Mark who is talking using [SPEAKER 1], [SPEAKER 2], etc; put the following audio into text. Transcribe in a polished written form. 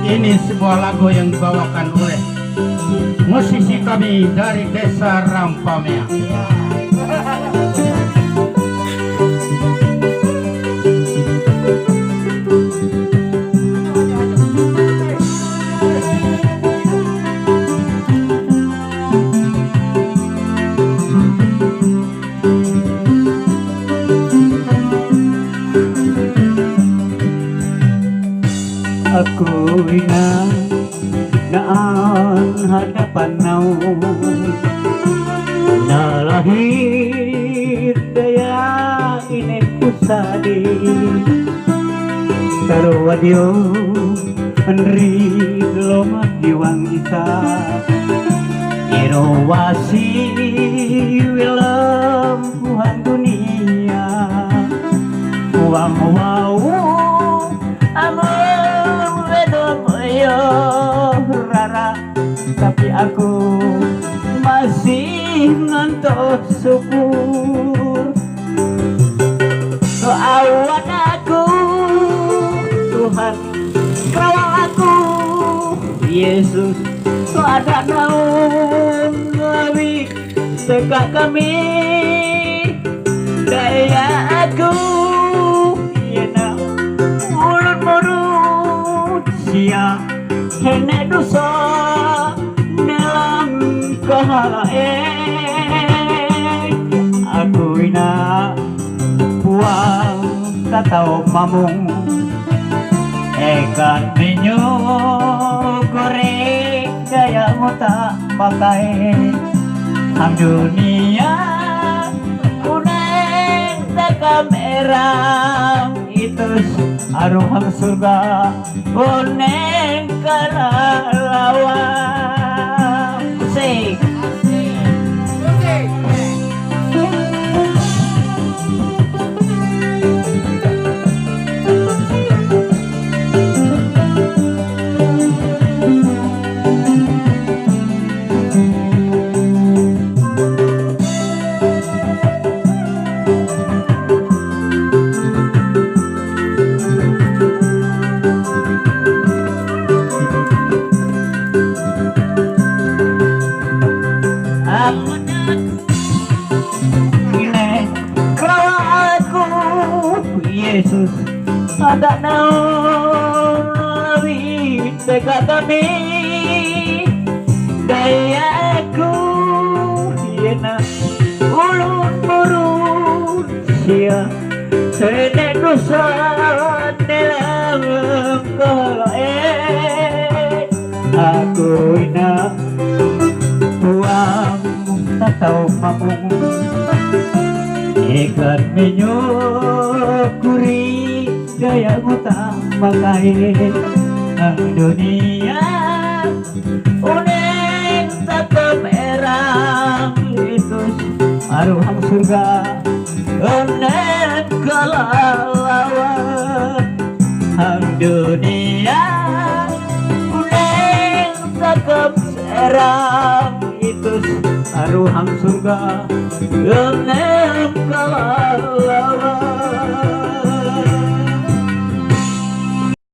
[SPEAKER 1] Ini sebuah lagu yang dibawakan oleh musisi kami dari Desa Rampamea.
[SPEAKER 2] Aku ingat naan hadapan nau na lahir daya ini kusadi taruwadio Henry lomat diwang isa irawasi wilam Tuhan dunia wang wau rara tapi aku masih ngantuk syukur awan aku Tuhan kawal aku Yesus ada naun lebih dekat kami daya aku yena mulut sia hene dosa dalam kahalae aku ina puang tatau mamung ekan minyo goreng daya mota pakai ang dunia kuning tak kamera itu aruhang surga kuning kalalawan musik Yesus ada nawi dekat kami dayaku yena ulun sia sene dosa dalam kahalae aku ina tuang tak tahu mamung ikan menyukuri gaya muta pakai ang dunia uning tetap erang itu aruhang surga uning kalalawan ang dunia uning tetap erang itu aruhang surga uning kalalawan